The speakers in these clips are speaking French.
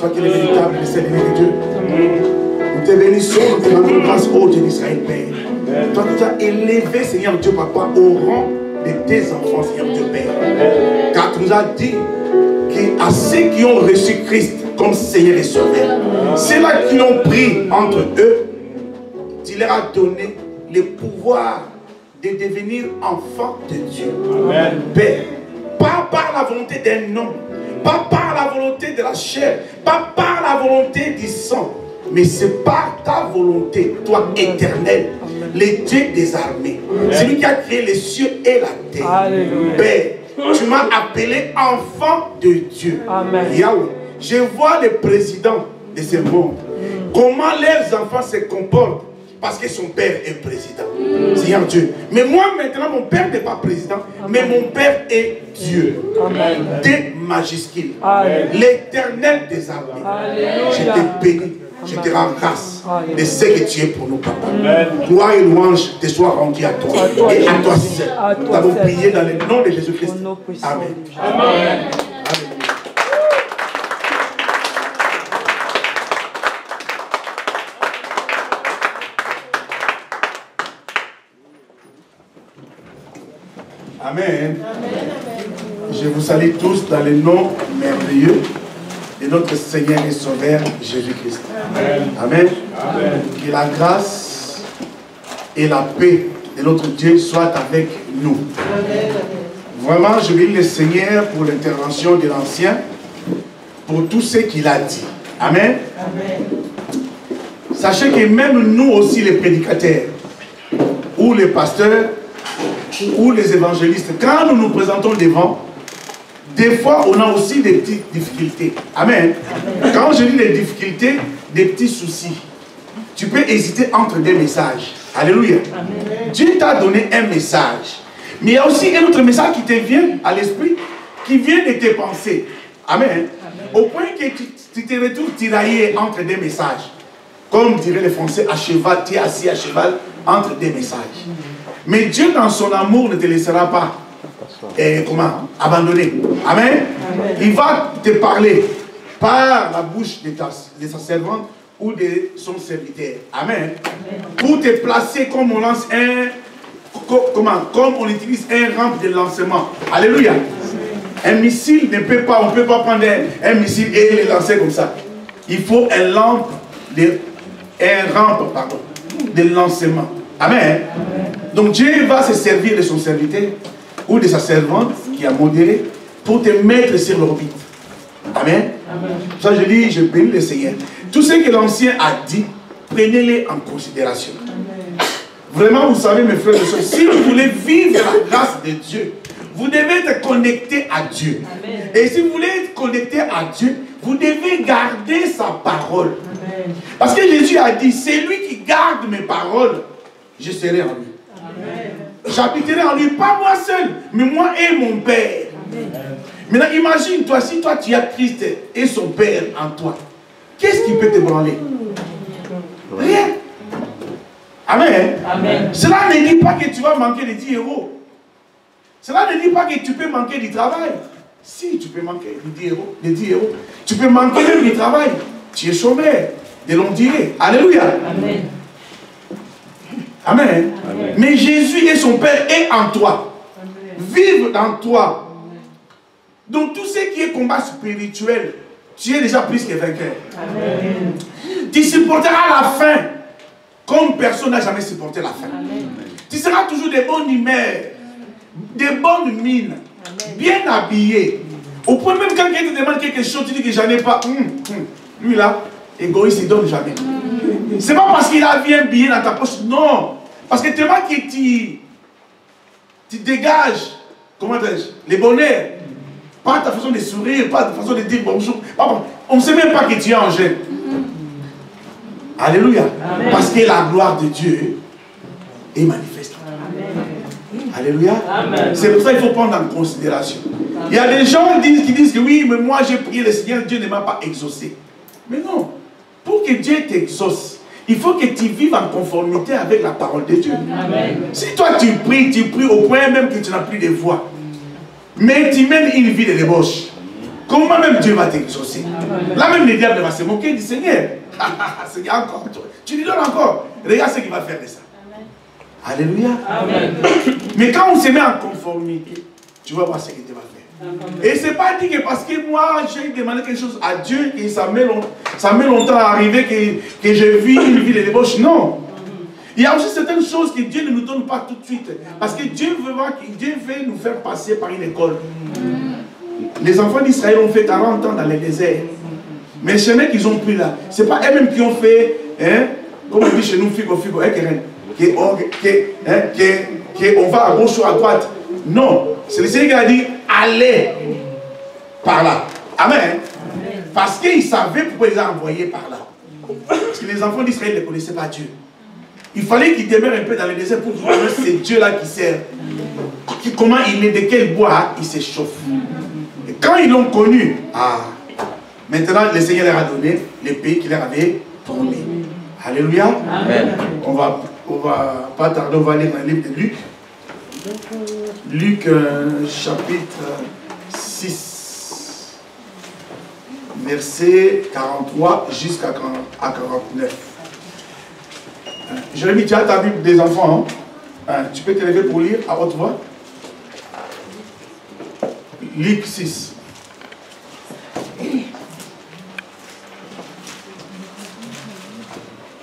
Toi qui es le véritable Seigneur de Dieu. Nous te bénissons, nous te rendons grâce au Dieu d'Israël, Père. Toi qui as élevé, Seigneur Dieu, Papa, au rang de tes enfants, Seigneur Dieu, Père. Car tu nous as dit qu'à ceux qui ont reçu Christ comme Seigneur et Sauveur, ceux-là qui l'ont pris entre eux, tu leur as donné le pouvoir de devenir enfants de Dieu. Amen. Père, pas par la volonté d'un homme, pas par la volonté de la chair, pas par la volonté du sang, mais c'est par ta volonté, toi éternel, le Dieu des armées, celui qui a créé les cieux et la terre. Alléluia. Père, tu m'as appelé enfant de Dieu. Amen. Yahweh, je vois les présidents de ce monde, comment leurs enfants se comportent parce que son père est président. Seigneur Dieu. Mais moi maintenant, mon père n'est pas président, mais mon père est Dieu. Amen. D majuscule. L'éternel des armées. Je te bénis, je te rends grâce de ce que tu es pour nous, papa. Gloire et louange te soient rendus à toi et à toi seul. Nous avons prié dans le nom de Jésus-Christ. Amen. Amen. Amen. Je vous salue tous dans le nom merveilleux de notre Seigneur et Sauveur Jésus-Christ. Amen. Amen. Amen. Que la grâce et la paix de notre Dieu soient avec nous. Amen. Vraiment, je bénis le Seigneur pour l'intervention de l'Ancien, pour tout ce qu'il a dit. Amen. Amen. Sachez que même nous aussi, les prédicateurs, ou les pasteurs, ou les évangélistes, quand nous nous présentons devant, des fois on a aussi des petites difficultés. Amen. Amen. Quand je dis des difficultés, des petits soucis, tu peux hésiter entre des messages. Alléluia. Amen. Dieu t'a donné un message, mais il y a aussi un autre message qui te vient à l'esprit, qui vient de tes pensées. Amen. Amen. Au point que tu te retrouves tiraillé entre des messages. Comme diraient les Français, à cheval, tu es assis à cheval entre des messages. Mais Dieu, dans son amour, ne te laissera pas abandonner. Amen. Amen. Il va te parler par la bouche de sa servante ou de son serviteur. Amen. Amen. Pour te placer comme on lance comme on utilise un rampe de lancement. Alléluia. Un missile ne peut pas, on ne peut pas prendre un missile et le lancer comme ça. Il faut un rampe de lancement. Amen. Amen. Donc Dieu va se servir de son serviteur ou de sa servante qui a modéré pour te mettre sur l'orbite. Amen. Amen. Ça je dis, je bénis le Seigneur. Tout ce que l'Ancien a dit, prenez-les en considération. Amen. Vraiment, vous savez mes frères et sœurs, si vous voulez vivre la grâce de Dieu, vous devez être connecté à Dieu. Amen. Et si vous voulez être connecté à Dieu, vous devez garder sa parole. Amen. Parce que Jésus a dit, c'est lui qui garde mes paroles, je serai en lui. J'habiterai en lui, pas moi seul, mais moi et mon Père. Amen. Maintenant, imagine-toi, si toi tu as Christ et son Père en toi, qu'est-ce qui peut te branler? Rien. Amen. Amen. Cela ne dit pas que tu vas manquer de 10 euros. Cela ne dit pas que tu peux manquer du travail. Si, tu peux manquer de 10 euros. Tu peux manquer même du travail. Tu es chômeur de longue durée. Alléluia. Amen. Amen. Amen. Mais Jésus et son Père est en toi. Amen. Vivent dans toi. Amen. Donc tout ce qui est combat spirituel, tu es déjà plus que vainqueur. Amen. Tu supporteras la faim comme personne n'a jamais supporté la faim. Amen. Tu seras toujours de bonne humeur, de bonnes mines, amen, bien habillé. Au point même quand quelqu'un te demande quelque chose, tu dis que j'en ai pas. Lui là, égoïste, il ne donne jamais. C'est pas parce qu'il a bien billet dans ta poche, non. Parce que tellement que tu dégages, comment dirais-je, les bonheurs. Pas ta façon de sourire, pas ta façon de dire bonjour. On ne sait même pas que tu es en jeûne. Alléluia. Amen. Parce que la gloire de Dieu est manifeste. Amen. Alléluia. C'est pour ça qu'il faut prendre en considération. Il y a des gens qui disent que oui, mais moi j'ai prié le Seigneur, Dieu ne m'a pas exaucé. Mais non. Pour que Dieu t'exauce, il faut que tu vives en conformité avec la parole de Dieu. Amen. Si toi tu pries au point même que tu n'as plus de voix, mais tu mènes une vie de débauche, comment même Dieu va t'exaucer? Là même le diable va se moquer du Seigneur. Seigneur encore, tu lui donnes encore. Regarde ce qu'il va faire de ça. Amen. Alléluia. Amen. Mais quand on se met en conformité, tu vas voir ce que Dieu va faire. Et ce n'est pas dit que parce que moi j'ai demandé quelque chose à Dieu et ça met longtemps à arriver que je vis une vie de débauche. Non. Il y a aussi certaines choses que Dieu ne nous donne pas tout de suite. Parce que Dieu veut nous faire passer par une école. Les enfants d'Israël ont fait 40 ans dans le désert. Mais le chemin qu'ils ont pris là, ce n'est pas eux-mêmes qui ont fait, hein, comme on dit chez nous, figo, on va à gauche ou à droite. Non. C'est le Seigneur qui a dit, allez par là. Amen. Parce qu'ils savaient pourquoi ils ont envoyé par là. Parce que les enfants d'Israël ne connaissaient pas Dieu. Il fallait qu'ils demeurent un peu dans le désert pour voir c'est Dieu-là qui sert. Comment il est, de quel bois il s'échauffe. Et quand ils l'ont connu, maintenant le Seigneur leur a donné les pays qu'il leur avait promis. Alléluia. Amen. On va pas tarder, on va lire dans le livre de Luc. Luc chapitre 6, verset 43 jusqu'à 49. Jérémie, tu as ta Bible des enfants, hein? Tu peux te lever pour lire à haute voix. Luc 6.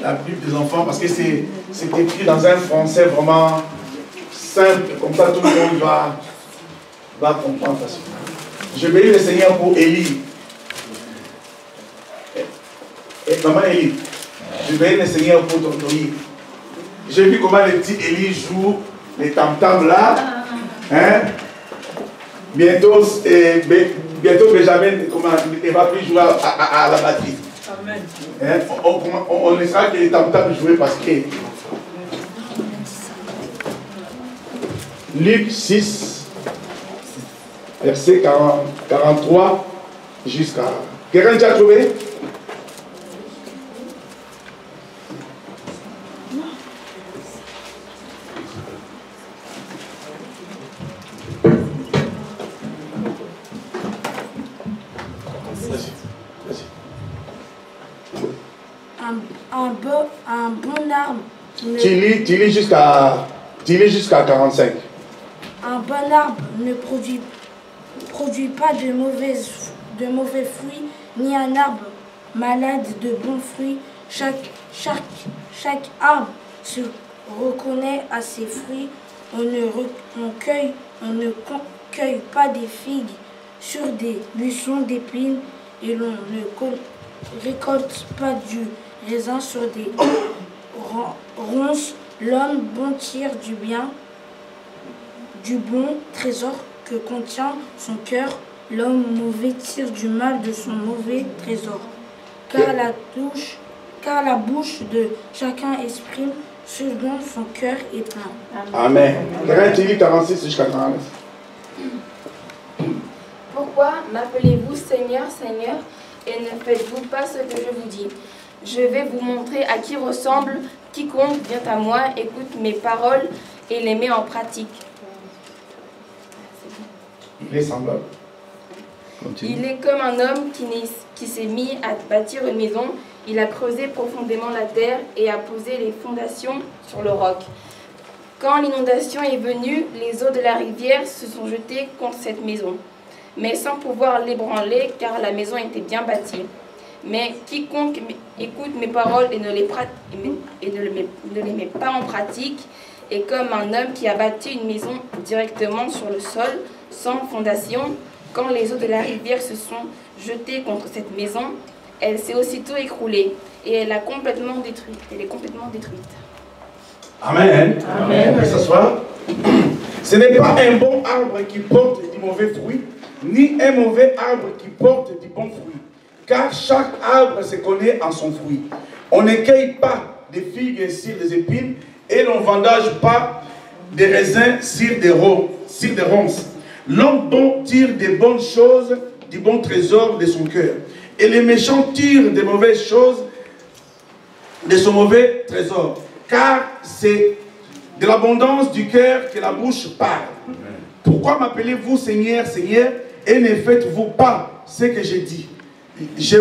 La Bible des enfants, parce que c'est écrit dans un français vraiment simple, comme ça tout le monde va comprendre facilement. Je bénis le Seigneur pour Élie. Maman Élie, je bénis le Seigneur pour ton Toyi. J'ai vu comment les petits Élie jouent les tam-tams là. Hein? Bientôt Benjamin ne va plus jouer à la batterie. Amen. Hein? On laissera que les tam-tams jouer parce que Luc 6, verset 43 jusqu'à... Quelqu'un déjà trouvé? Un bon arbre. Tu lis jusqu'à 45. Un bon arbre ne produit pas de mauvais fruits, ni un arbre malade de bons fruits. Chaque arbre se reconnaît à ses fruits. On ne cueille pas des figues sur des buissons d'épines et l'on ne récolte pas du raisin sur des ronces. L'homme bon tire du bon trésor que contient son cœur. L'homme mauvais tire du mal de son mauvais trésor. Car la bouche de chacun exprime ce dont son cœur est plein. Amen. Quelqu'un qui lit 46 jusqu'à 49. Pourquoi m'appelez-vous Seigneur, Seigneur, et ne faites-vous pas ce que je vous dis? Je vais vous montrer à qui ressemble quiconque vient à moi, écoute mes paroles et les met en pratique. Il est semblable. Continue. Il est comme un homme qui s'est mis à bâtir une maison. Il a creusé profondément la terre et a posé les fondations sur le roc. Quand l'inondation est venue, les eaux de la rivière se sont jetées contre cette maison, mais sans pouvoir l'ébranler car la maison était bien bâtie. Mais quiconque écoute mes paroles et ne les met pas en pratique est comme un homme qui a bâti une maison directement sur le sol, sans fondation. Quand les eaux de la rivière se sont jetées contre cette maison, elle s'est aussitôt écroulée et elle est complètement détruite. Amen. Amen. On peut s'asseoir. Ce n'est pas un bon arbre qui porte du mauvais fruit, ni un mauvais arbre qui porte du bon fruit. Car chaque arbre se connaît en son fruit. On ne cueille pas des figues sur des épines et l'on ne vendage pas des raisins sur des ronces. L'homme bon tire des bonnes choses du bon trésor de son cœur. Et les méchants tirent des mauvaises choses de son mauvais trésor. Car c'est de l'abondance du cœur que la bouche parle. Pourquoi m'appelez-vous Seigneur, Seigneur, et ne faites-vous pas ce que j'ai dit? Je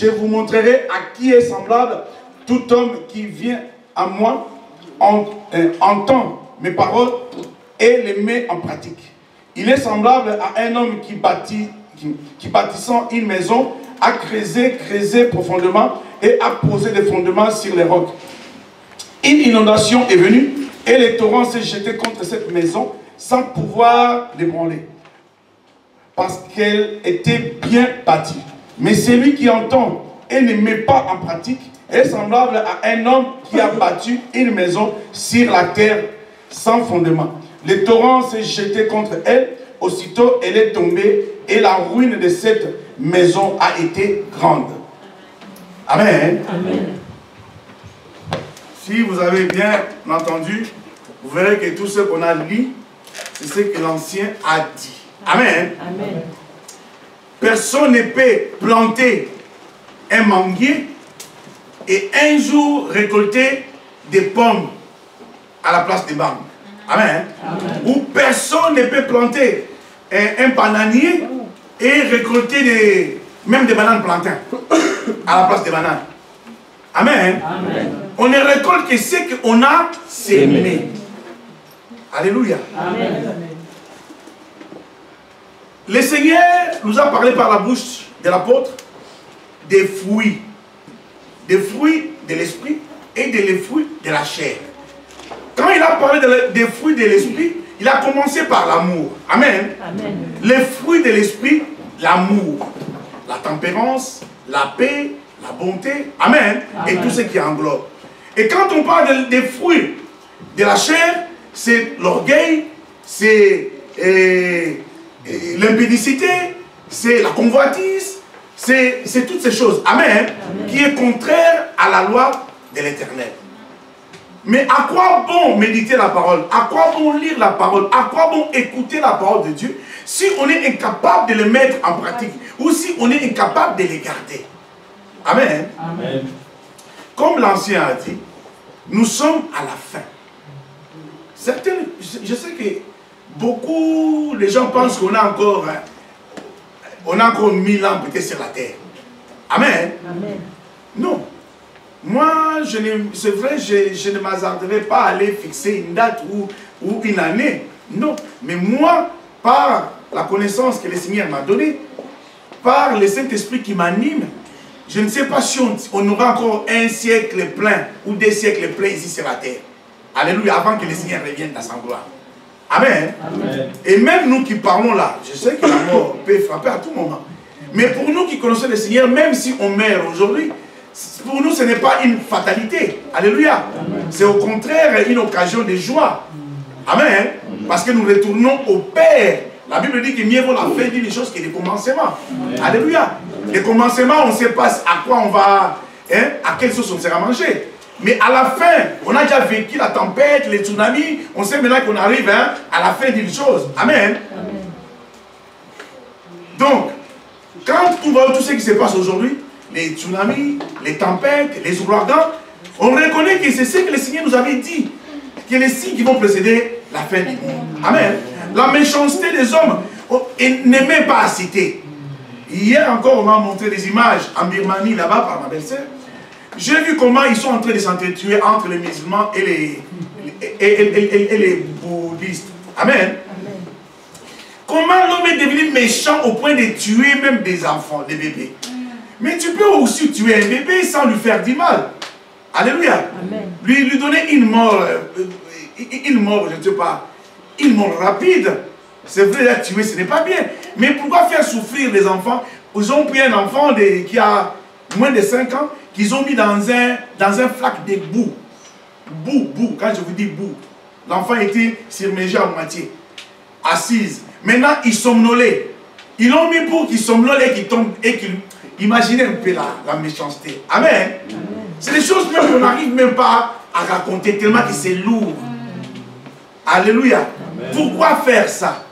vous montrerai à qui est semblable tout homme qui vient à moi, entend mes paroles et les met en pratique. Il est semblable à un homme qui bâtissant une maison, a creusé profondément et a posé des fondements sur les rocs. Une inondation est venue et les torrents s'est jeté contre cette maison sans pouvoir l'ébranler, parce qu'elle était bien bâtie. Mais celui qui entend et ne met pas en pratique est semblable à un homme qui a bâti une maison sur la terre sans fondement. Le torrent s'est jeté contre elle, aussitôt elle est tombée et la ruine de cette maison a été grande. Amen. Amen. Si vous avez bien entendu, vous verrez que tout ce qu'on a lu, c'est ce que l'ancien a dit. Amen. Amen. Personne ne peut planter un manguier et un jour récolter des pommes à la place des banques. Amen. Amen. Ou personne ne peut planter un bananier et récolter même des bananes plantains à la place des bananes. Amen. Amen. On ne récolte que ce qu'on a sémé. Alléluia. Amen. Le Seigneur nous a parlé par la bouche de l'apôtre des fruits de l'esprit et des fruits de la chair. Quand il a parlé des fruits de l'esprit, il a commencé par l'amour. Amen. Amen. Les fruits de l'esprit, l'amour, la tempérance, la paix, la bonté. Amen. Amen. Et tout ce qui englobe. Et quand on parle des fruits de la chair, c'est l'orgueil, c'est l'impudicité, c'est la convoitise, c'est toutes ces choses. Amen. Amen. Qui est contraire à la loi de l'Éternel. Mais à quoi bon méditer la parole? À quoi bon lire la parole? À quoi bon écouter la parole de Dieu si on est incapable de les mettre en pratique ou si on est incapable de les garder? Amen. Amen. Comme l'ancien a dit, nous sommes à la fin. Certains, je sais que beaucoup de gens pensent qu'on a encore 1000 ans peut-être sur la terre. Amen. Amen. Non. Moi, c'est vrai, je ne m'hasarderai pas à aller fixer une date ou une année. Non. Mais moi, par la connaissance que le Seigneur m'a donnée, par le Saint-Esprit qui m'anime, je ne sais pas si on aura encore un siècle plein ou 2 siècles pleins ici sur la terre. Alléluia, avant que le Seigneur revienne dans sa gloire. Amen. Amen. Et même nous qui parlons là, je sais que la mort peut frapper à tout moment. Mais pour nous qui connaissons le Seigneur, même si on meurt aujourd'hui, pour nous ce n'est pas une fatalité. Alléluia. C'est au contraire une occasion de joie. Amen. Parce que nous retournons au Père. La Bible dit que mieux vaut la fin d'une chose que le commencement. Alléluia. Le commencement, on ne sait pas à quoi on va, à quelle sauce on sera mangé. Mais à la fin, on a déjà vécu la tempête, les tsunamis. On sait maintenant qu'on arrive à la fin d'une chose. Amen. Amen. Donc, quand on voit tout ce qui se passe aujourd'hui, les tsunamis, les tempêtes, les ouragans, on reconnaît que c'est ce que le Seigneur nous avait dit, que les signes qui vont précéder la fin du monde. Amen. La méchanceté des hommes n'est même pas à citer. Hier encore, on m'a montré des images en Birmanie, là-bas, par ma belle-sœur. J'ai vu comment ils sont en train de s'entretuer entre les musulmans et les bouddhistes. Amen. Amen. Comment l'homme est devenu méchant au point de tuer même des enfants, des bébés. Mais tu peux aussi tuer un bébé sans lui faire du mal. Alléluia. Amen. Lui donner une mort, je ne sais pas, une mort rapide. C'est vrai, la tuer, ce n'est pas bien. Mais pourquoi faire souffrir les enfants? Ils ont pris un enfant qui a moins de 5 ans, qu'ils ont mis dans un flac de boue. Boue, quand je vous dis boue. L'enfant était submergé à moitié, assise. Maintenant, il somnolait. Ils l'ont mis pour qu'il somnole et qu'il tombe et qu'il... Imaginez un peu la méchanceté. Amen. C'est des choses même qu'on n'arrive même pas à raconter tellement que c'est lourd. Alléluia. Pourquoi faire ça?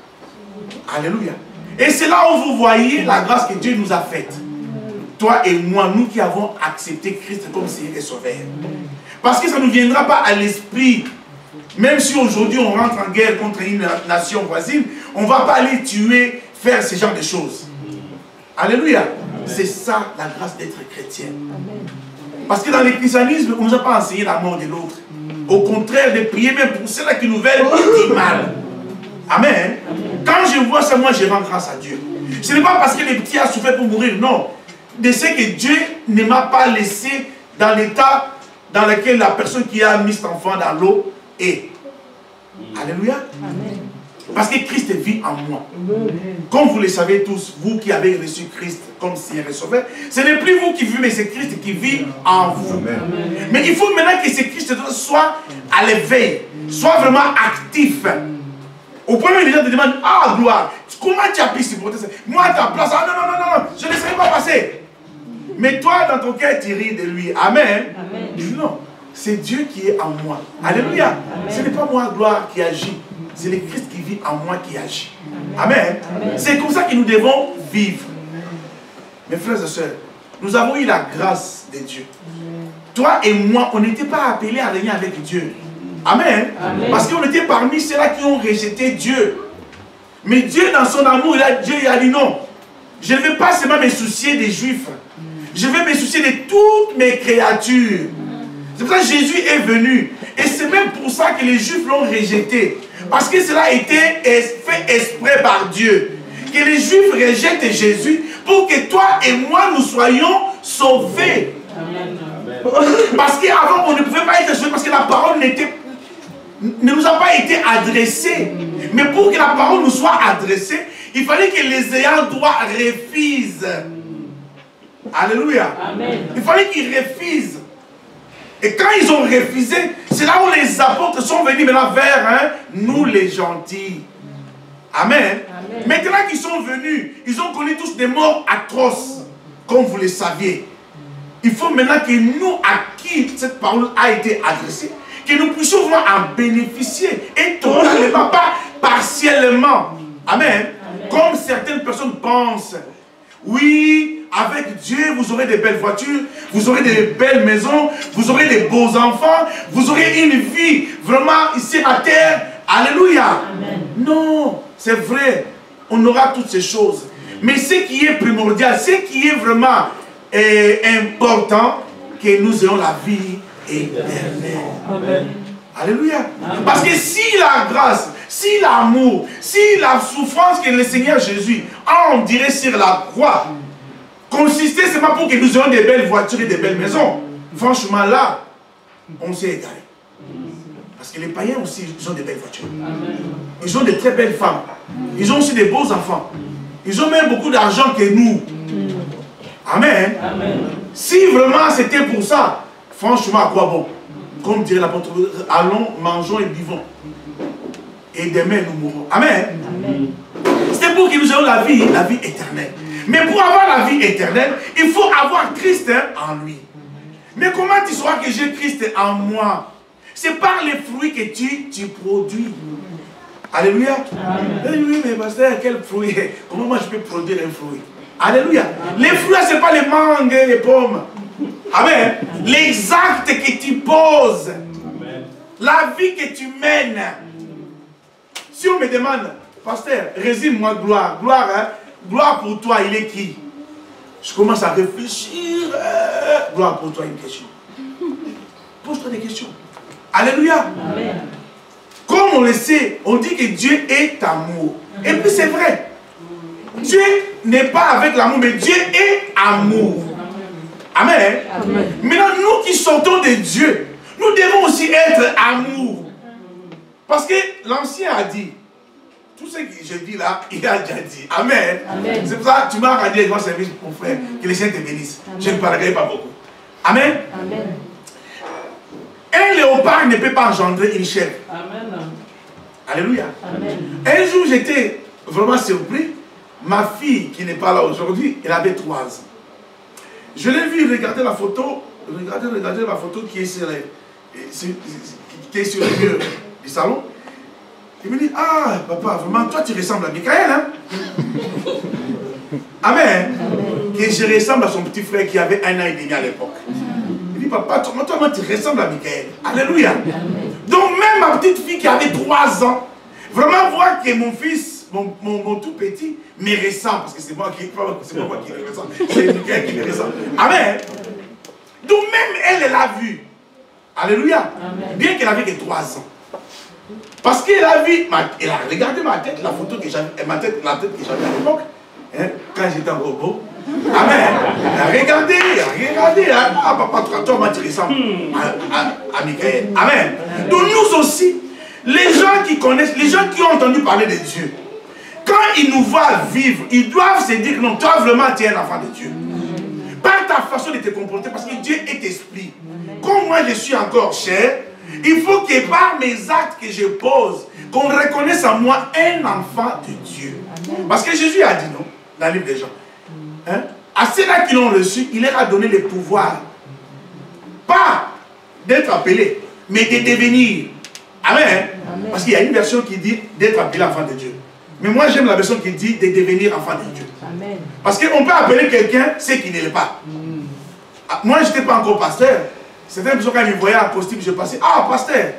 Alléluia. Et c'est là où vous voyez la grâce que Dieu nous a faite. Toi et moi, nous qui avons accepté Christ comme Seigneur et Sauveur. Parce que ça ne nous viendra pas à l'esprit. Même si aujourd'hui on rentre en guerre contre une nation voisine, on ne va pas aller tuer, faire ce genre de choses. Alléluia. C'est ça la grâce d'être chrétien. Parce que dans le christianisme, on ne nous a pas enseigné la mort de l'autre. Au contraire, de prier même pour ceux-là qui nous veulent du mal. Amen. Quand je vois ça, moi je rends grâce à Dieu. Ce n'est pas parce que le petit a souffert pour mourir, non. De ce que Dieu ne m'a pas laissé dans l'état dans lequel la personne qui a mis cet enfant dans l'eau est. Alléluia. Amen. Parce que Christ vit en moi. Comme vous le savez tous, vous qui avez reçu Christ comme Seigneur et Sauveur, ce n'est plus vous qui vivez, mais c'est Christ qui vit en vous. Amen. Mais il faut maintenant que ce Christ soit à l'éveil, soit vraiment actif. Au point où les gens te demandent, ah gloire, comment tu as pu supporter ça? Moi à ta place, ah non, je ne serais pas passé. Mais toi dans ton cœur tu ris de lui. Amen. Amen. Non, c'est Dieu qui est en moi. Alléluia. Amen. Ce n'est pas moi gloire qui agit. C'est le Christ qui vit en moi qui agit. Amen. Amen. C'est comme ça que nous devons vivre. Mes frères et sœurs, nous avons eu la grâce de Dieu. Toi et moi, on n'était pas appelés à régner avec Dieu. Amen. Amen. Parce qu'on était parmi ceux-là qui ont rejeté Dieu. Mais Dieu, dans son amour, Dieu a dit non. Je ne vais pas seulement me soucier des Juifs. Je vais me soucier de toutes mes créatures. C'est pour ça que Jésus est venu. Et c'est même pour ça que les Juifs l'ont rejeté. Parce que cela a été fait exprès par Dieu. Que les Juifs rejettent Jésus pour que toi et moi nous soyons sauvés. Amen. Parce qu'avant on ne pouvait pas être sauvés parce que la parole ne nous a pas été adressée. Mais pour que la parole nous soit adressée, il fallait que les ayants droit refusent. Alléluia. Amen. Il fallait qu'ils refusent. Et quand ils ont refusé, c'est là où les apôtres sont venus maintenant vers nous les gentils. Amen. Amen. Maintenant qu'ils sont venus, ils ont connu tous des morts atroces, comme vous le saviez. Il faut maintenant que nous, à qui cette parole a été adressée, que nous puissions vraiment en bénéficier et totalement, pas partiellement. Amen. Amen. Comme certaines personnes pensent, oui, avec Dieu, vous aurez des belles voitures, vous aurez des belles maisons, vous aurez des beaux enfants, vous aurez une vie vraiment ici à terre. Alléluia. Amen. Non, c'est vrai, on aura toutes ces choses. Mais ce qui est primordial, ce qui est vraiment important, que nous ayons la vie éternelle. Amen. Alléluia. Amen. Parce que si la grâce, si l'amour, si la souffrance que le Seigneur Jésus a endurée sur la croix, consistait seulement pour que nous ayons des belles voitures et des belles maisons, franchement là, on s'est égaré. Parce que les païens aussi, ils ont des belles voitures. Ils ont de très belles femmes. Ils ont aussi des beaux enfants. Ils ont même beaucoup d'argent que nous. Amen. Amen. Si vraiment c'était pour ça, franchement, à quoi bon? Comme dirait l'apôtre, allons, mangeons et buvons. Et demain nous mourrons. Amen. Amen. C'était pour que nous ayons la vie éternelle. Mais pour avoir la vie éternelle, il faut avoir Christ en lui. Mais comment tu sauras que j'ai Christ en moi? C'est par les fruits que tu produis. Alléluia. Amen. Oui, mais pasteur, quel fruit? Comment moi je peux produire un fruit? Alléluia. Amen. Les fruits, ce n'est pas les mangues et les pommes. Amen. Les actes que tu poses. Amen. La vie que tu mènes. Si on me demande, pasteur, résume-moi gloire. Gloire, hein? Gloire pour toi, il est qui? Je commence à réfléchir. Gloire pour toi, une question. Pose-toi des questions. Alléluia. Amen. Comme on le sait, on dit que Dieu est amour. Et puis c'est vrai. Dieu n'est pas avec l'amour, mais Dieu est amour. Amen. Amen. Maintenant, nous qui sortons de Dieu, nous devons aussi être amour. Parce que l'ancien a dit, tout ce que je dis là, il a déjà dit. Amen. Amen. C'est pour ça que tu m'as regardé et je vais servir mon frère. Que les saints te bénissent. Amen. Je ne parlerai pas beaucoup. Amen. Amen. Un léopard ne peut pas engendrer une chèvre. Amen. Alléluia. Amen. Un jour, j'étais vraiment surpris. Ma fille, qui n'est pas là aujourd'hui, elle avait 3 ans. Je l'ai vu regarder la photo, regarder la photo qui est sur le mur du salon. Il me dit, ah, papa, vraiment, toi, tu ressembles à Michael, hein? Amen. Et je ressemble à son petit frère qui avait 1 an et demi à l'époque. Il dit, papa, toi, tu ressembles à Michael. Alléluia. Donc, même ma petite fille qui avait 3 ans, vraiment voir que mon fils, mon tout petit, me ressemble. Parce que c'est moi qui le ressemble. C'est Michael qui le ressemble. Amen. Donc, même elle l'a vu. Alléluia. Bien qu'elle avait que 3 ans. Parce qu'elle a vu, elle a regardé ma tête, la photo que j'avais, la tête que j'avais à l'époque, hein, quand j'étais en robot. Amen. Elle a regardé, hein. Ah papa, toi, tu ressembles à Michael. Amen. Donc nous aussi, les gens qui connaissent, les gens qui ont entendu parler de Dieu, quand ils nous voient vivre, ils doivent se dire que non, toi vraiment tu es un enfant de Dieu. Par ta façon de te comporter, parce que Dieu est esprit. Comme moi je suis encore chair, il faut que par mes actes que je pose, qu'on reconnaisse en moi un enfant de Dieu. Parce que Jésus a dit non, dans le livre des Jean. Hein? À ceux-là qui l'ont reçu, il leur a donné le pouvoir. Pas d'être appelé, mais de devenir. Amen. Parce qu'il y a une version qui dit d'être appelé enfant de Dieu. Mais moi j'aime la version qui dit de devenir enfant de Dieu. Amen. Parce qu'on peut appeler quelqu'un ce qui ne l'est pas. Moi je n'étais pas encore pasteur. Certaines personnes quand ils me voyaient en costume, je passais, ah pasteur.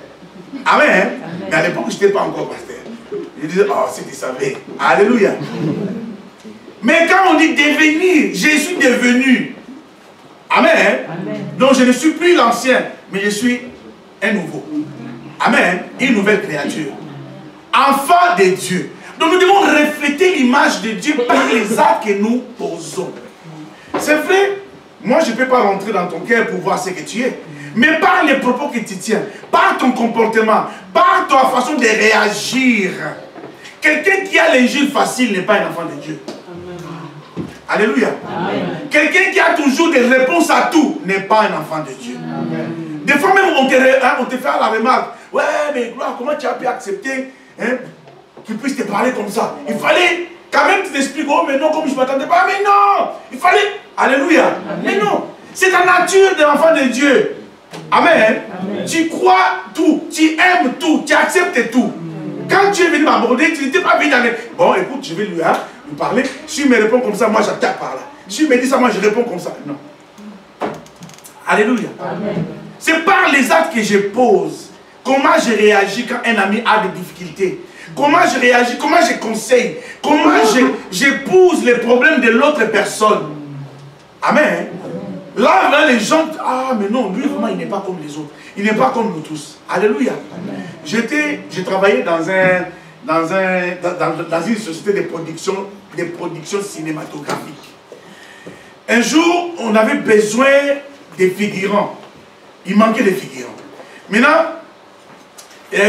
Amen. Amen. Mais à l'époque je n'étais pas encore pasteur. Je disais, oh si tu savais. Alléluia. Mais quand on dit devenir, je suis devenu. Amen. Amen. Donc je ne suis plus l'ancien, mais je suis un nouveau. Amen. Une nouvelle créature. Enfant de Dieu. Donc nous devons refléter l'image de Dieu par les actes que nous posons. C'est vrai, moi je ne peux pas rentrer dans ton cœur pour voir ce que tu es. Mais par les propos que tu tiens, par ton comportement, par ta façon de réagir. Quelqu'un qui a l'injure facile n'est pas un enfant de Dieu. Alléluia. Quelqu'un qui a toujours des réponses à tout n'est pas un enfant de Dieu. Amen. Des fois même on te fait la remarque. Ouais, mais gloire, comment tu as pu accepter qu'il puisse te parler comme ça? Il fallait quand même tu t'expliques. Oh, mais non, comme je ne m'attendais pas. Mais non, il fallait. Alléluia. Amen. Mais non, c'est la nature de l'enfant de Dieu. Amen. Amen. Tu crois tout, tu aimes tout, tu acceptes tout. Quand tu es venu m'aborder, tu n'étais pas venu dans les... Bon, écoute, je vais lui parler. Si il me répond comme ça, moi j'attaque par là. Si il me dit ça, moi je réponds comme ça. Non. Alléluia. C'est par les actes que je pose. Comment je réagis quand un ami a des difficultés. Comment je réagis, comment je conseille. Comment j'épouse les problèmes de l'autre personne. Amen. Là, les gens, ah mais non, lui vraiment il n'est pas comme les autres. Il n'est pas comme nous tous. Alléluia. J'ai travaillé dans une société de production cinématographique. Un jour, on avait besoin de figurants. Il manquait de figurants. Maintenant,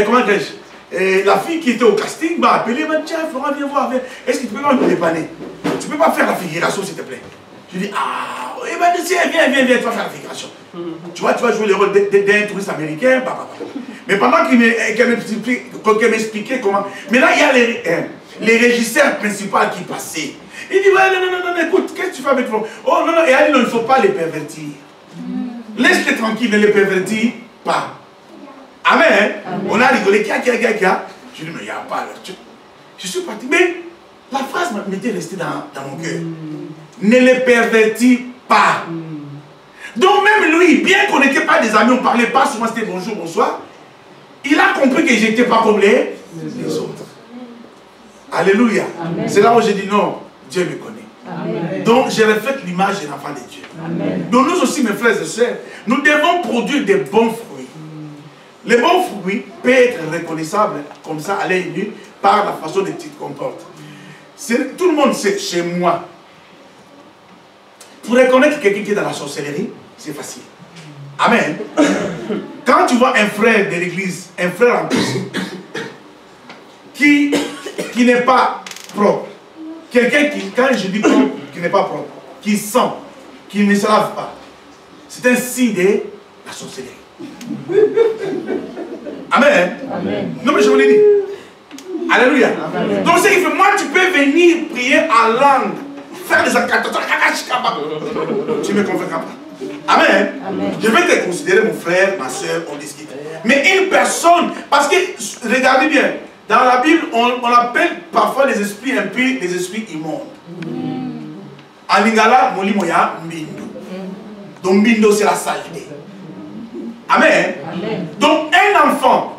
comment dirais-je, la fille qui était au casting m'a appelé, m'a dit, tiens, Florent, viens voir. Est-ce que tu peux pas me dépanner? Tu peux pas faire la figuration, s'il te plaît? Je dis, ah, oui, ben, viens, tu vas faire la figuration. Tu vois, tu vas jouer le rôle d'un touriste américain. Mais pendant qu'elle m'expliquait comment. Mais là, il y a les régisseurs principaux qui passaient. Il dit, ouais, non, écoute, qu'est-ce que tu fais avec toi? Oh, non, et elle dit, non, il ne faut pas les pervertir. Laisse-les tranquilles, ne les pervertis pas. Amen. On a rigolé, qui a. Je dis, mais il n'y a pas. Je suis parti. Mais la phrase m'était restée dans mon cœur. Ne les pervertis pas. Donc même lui, bien qu'on n'était pas des amis, on ne parlait pas souvent, c'était bonjour, bonsoir, il a compris que je n'étais pas comme les autres. Alléluia. C'est là où j'ai dit non, Dieu me connaît. Amen. Donc je reflète l'image de l'enfant de Dieu. Amen. Donc nous aussi, mes frères et sœurs, nous devons produire des bons fruits. Les bons fruits peuvent être reconnaissables comme ça à l'œil nu par la façon dont tu te comportes. Tout le monde sait chez moi. Pour reconnaître quelqu'un qui est dans la sorcellerie, c'est facile. Amen. Quand tu vois un frère de l'église, un frère en plus, qui n'est pas propre, quelqu'un qui, quand je dis propre, qui n'est pas propre, qui sent, qui ne se lave pas, c'est un signe de la sorcellerie. Amen. Amen. Non mais je vous l'ai dit. Alléluia. Amen. Donc ce qui fait, moi tu peux venir prier en langue, faire des incantations, tu me convaincras pas. Amen. Amen. Je vais te considérer mon frère, ma soeur, on discute. Mais une personne, parce que, regardez bien, Dans la Bible, on appelle parfois les esprits impurs les esprits immondes. En lingala, molimoya mbindo. Donc mbindo c'est la saleté. Amen. Amen. Donc un enfant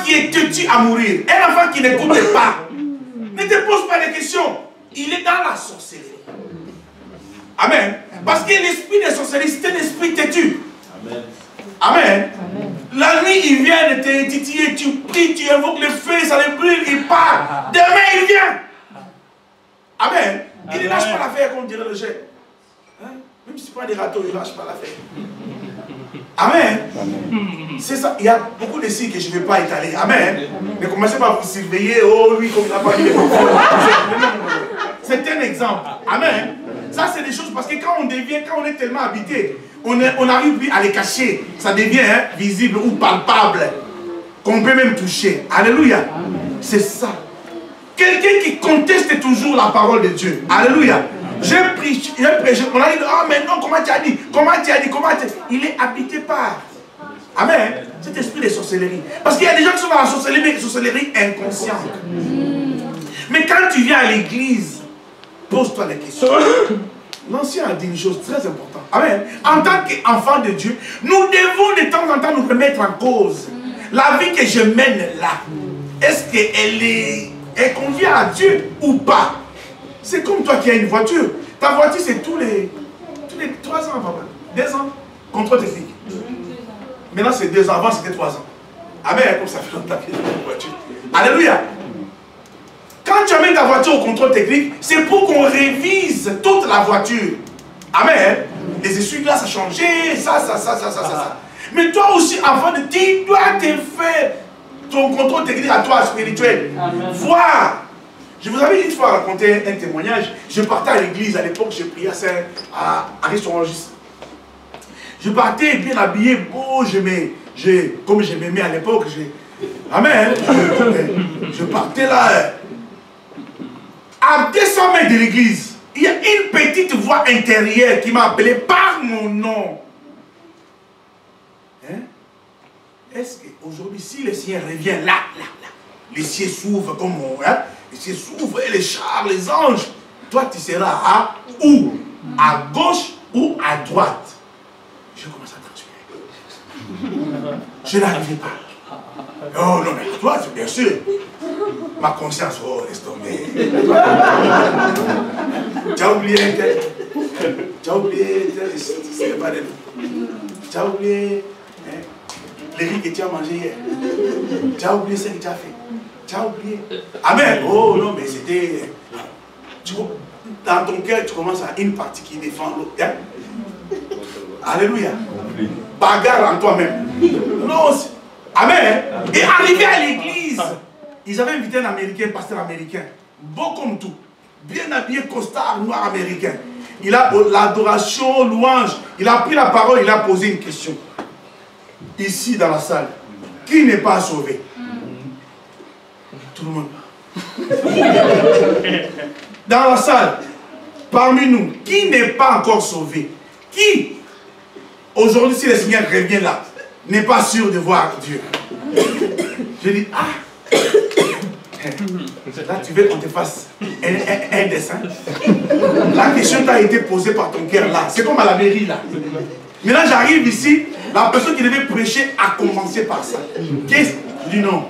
qui est têtu à mourir, un enfant qui n'écoute pas, ne te pose pas de questions. Il est dans la sorcellerie. Amen. Parce que l'esprit de sorcellerie, c'est un esprit têtu. Amen. Amen. Amen. La nuit, il vient de te titiller, tu pries, tu invoques le feu, ça le brûle, il part. Demain, il vient. Amen. Il ne lâche pas l'affaire, comme dirait le jet. Hein? Même si ce n'est pas des râteaux, il ne lâche pas l'affaire. Amen. C'est ça. Il y a beaucoup de signes que je ne vais pas étaler. Amen. Ne commencez pas à vous surveiller. Oh, lui, comme il n'a pas dit les enfants. C'est un exemple. Amen. Ça, c'est des choses parce que quand on est tellement habité, on n'arrive plus à les cacher. Ça devient visible ou palpable. Qu'on peut même toucher. Alléluia. C'est ça. Quelqu'un qui conteste toujours la parole de Dieu. Alléluia. J'ai prêché. On a dit, oh mais non, comment tu as dit? Il est habité par. Amen. Cet esprit de sorcellerie. Parce qu'il y a des gens qui sont dans la sorcellerie inconsciente. Mais quand tu viens à l'église, pose-toi les questions. L'ancien a dit une chose très importante. Amen. En tant qu'enfant de Dieu, nous devons de temps en temps nous remettre en cause. La vie que je mène là, est-ce qu'elle convient à Dieu ou pas? C'est comme toi qui as une voiture. Ta voiture, c'est tous les 3 ans, papa. 2 ans. Contrôle technique. Maintenant, c'est 2 ans. Avant, c'était 3 ans. Amen. Comme ça fait longtemps qu'il y a une voiture. Alléluia. Quand tu amènes ta voiture au contrôle technique, c'est pour qu'on révise toute la voiture. Amen. Les essuie-glaces, ça a changé. Ça. Mais toi aussi, enfant de Dieu, tu dois te faire ton contrôle technique à toi, spirituel. Amen. Voir. Je vous avais une fois raconté un témoignage. Je partais à l'église, à l'époque, j'ai prié à Rissorangis. Je partais bien habillé, beau, comme je m'aimais à l'époque. Amen. Je partais là. À 200 mètres de l'église, il y a une petite voix intérieure qui m'a appelé par mon nom. Hein? Est-ce qu'aujourd'hui, si le Seigneur revient là, les cieux s'ouvrent comme les cieux s'ouvrent et les chars, les anges, toi tu seras à où? À gauche ou à droite? Je commence à transpirer. Je n'arrivais pas. Oh non, mais à droite, bien sûr. Ma conscience, oh, laisse tomber. Tu as oublié un tel. Tu as oublié tel. C'est pas de nous. Tu as oublié les riz que tu as mangé hier. Tu as oublié ce que tu as fait. Tu as oublié. Amen. Oh non, mais c'était. Dans ton cœur, tu commences à une partie qui défend l'autre. Hein? Alléluia. Bagarre en toi-même. Non, amen. Et arrivé à l'église, ils avaient invité un Américain, un pasteur américain, beau comme tout, bien habillé, costard, noir américain. Il a l'adoration, louange. Il a pris la parole, il a posé une question. Ici, dans la salle, qui n'est pas sauvé? Tout le monde. Dans la salle, parmi nous, qui n'est pas encore sauvé? Qui, aujourd'hui, si le Seigneur revient là, n'est pas sûr de voir Dieu? Je dis, ah, là tu veux qu'on te fasse un dessin. La question t'a été posée par ton cœur là. C'est comme à la mairie là. Maintenant j'arrive ici, la personne qui devait prêcher a commencé par ça. Qu'est-ce? Je dis non.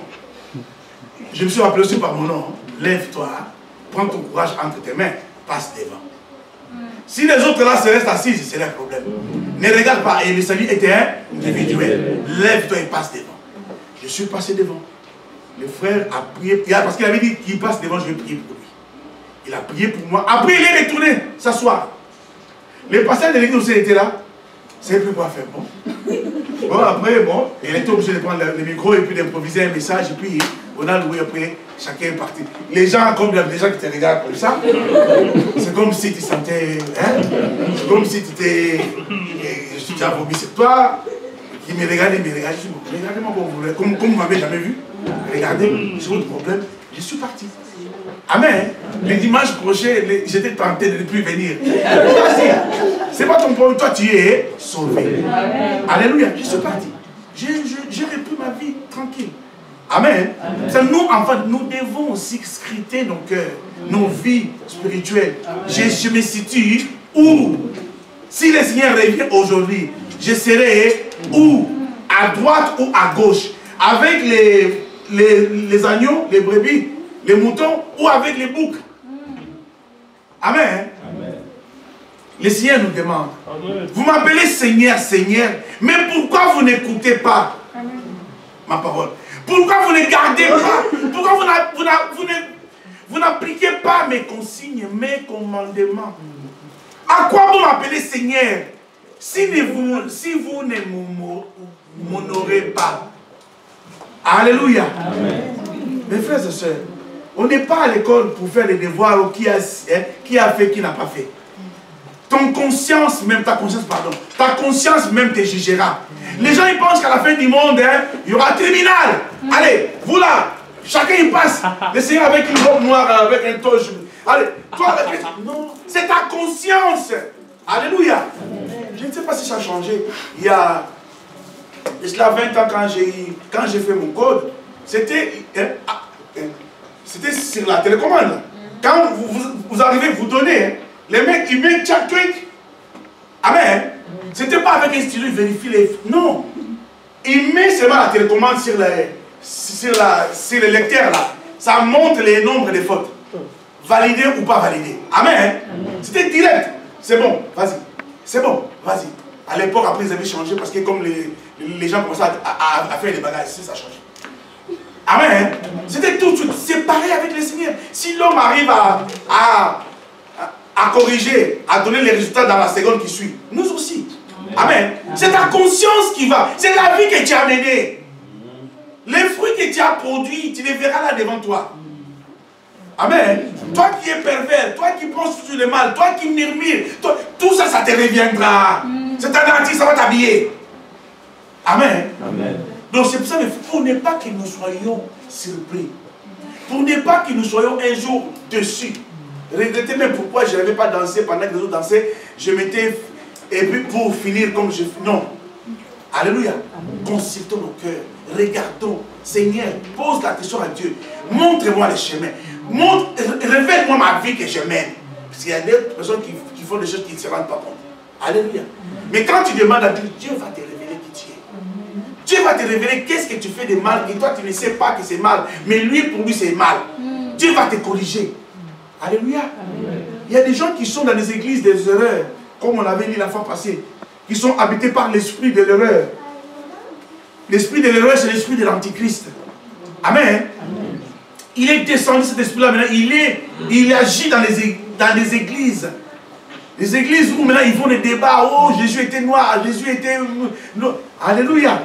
Je me suis rappelé aussi par mon nom. Lève-toi, prends ton courage entre tes mains, passe devant. Si les autres là se restent assis, c'est leur problème. Ne regarde pas, et le salut était individuel. Lève-toi et passe devant. Je suis passé devant. Le frère a prié, parce qu'il avait dit qu'il passe devant, je vais prier pour lui. Il a prié pour moi. Après, il est retourné s'asseoir. Le pasteur de l'église aussi était là. C'est plus quoi faire. Bon, après, il était obligé de prendre le micro et puis d'improviser un message. Et puis, on a loué après, chacun est parti. Les gens, comme les gens qui te regardent comme ça, c'est comme si tu sentais, hein? C'est comme si tu t'es, je suis déjà vomi sur toi. Qui me regardait, regardez-moi comme vous ne m'avez jamais vu. Regardez, j'ai votre problème. Je suis parti. Amen. Les dimanches prochains, j'étais tenté de ne plus venir. C'est pas ton problème, toi tu es sauvé. Alléluia, je suis parti. J'ai repris ma vie tranquille. Amen. C'est nous, enfin, nous devons aussi scruter nos cœurs, nos vies spirituelles. Je me situe où? Si le Seigneur revient aujourd'hui, je serai où? À droite ou à gauche? Avec les agneaux, les brebis, les moutons ou avec les boucs? Amen. Le Seigneur nous demande. Vous m'appelez Seigneur, Seigneur, mais pourquoi vous n'écoutez pas ma parole? Pourquoi vous ne gardez pas? Pourquoi vous n'appliquez pas mes consignes, mes commandements? À quoi vous m'appelez Seigneur si vous ne m'honorez pas? Alléluia. Amen. Mes frères et sœurs, on n'est pas à l'école pour faire les devoirs ou qui a fait, qui n'a pas fait. Ton conscience, même ta conscience, pardon, ta conscience même te jugera. Les gens ils pensent qu'à la fin du monde, il y aura un tribunal. Allez, vous là, chacun il passe. Le Seigneur avec une robe noire, avec un toge. Allez, toi, non, c'est ta conscience. Alléluia. Je ne sais pas si ça a changé. Il y a cela 20 ans quand j'ai fait mon code, c'était sur la télécommande. Quand vous arrivez, vous donnez. Les mecs, ils mettent chaque truc. Amen. C'était pas avec un stylo, ils vérifient les... Non. Ils mettent seulement la télécommande sur le lecteur là. Ça montre les nombres de fautes. Validé ou pas validé. Amen. C'était direct. C'est bon, vas-y. C'est bon, vas-y. À l'époque, après, ils avaient changé parce que comme les gens commençaient à faire des bagages, ça a changé. Amen. C'était tout de suite. C'est pareil avec le Seigneur. Si l'homme arrive à corriger, à donner les résultats dans la seconde qui suit, nous aussi. Amen. C'est ta conscience qui va. C'est la vie que tu as menée. Les fruits que tu as produits, tu les verras là devant toi. Amen. Toi qui es pervers, toi qui penses sur le mal, toi qui murmures, tout ça, ça te reviendra. C'est un artiste, ça va t'habiller. Amen. Amen. Donc c'est pour ça, pour ne pas que nous soyons surpris, pour ne pas que nous soyons un jour dessus. Regrettez même pourquoi je n'avais pas dansé pendant que les autres dansaient. Je m'étais... Et puis pour finir comme je... Non. Alléluia. Consultons nos cœurs. Regardons. Seigneur, pose la question à Dieu. Montre-moi les chemins. Révèle-moi ma vie que je mène. Parce qu'il y a des personnes qui font des choses qui ne se rendent pas compte. Alléluia. Mais quand tu demandes à Dieu, Dieu va te révéler qui tu es. Dieu va te révéler qu'est-ce que tu fais de mal. Et toi, tu ne sais pas que c'est mal. Mais lui, pour lui, c'est mal. Dieu va te corriger. Alléluia. Amen. Il y a des gens qui sont dans les églises des erreurs, comme on avait dit la fois passée, qui sont habités par l'esprit de l'erreur. L'esprit de l'erreur, c'est l'esprit de l'antichrist. Amen. Amen. Il est descendu cet esprit-là maintenant, il agit dans les églises. Les églises où maintenant ils font des débats, oh Jésus était noir, Jésus était... Alléluia.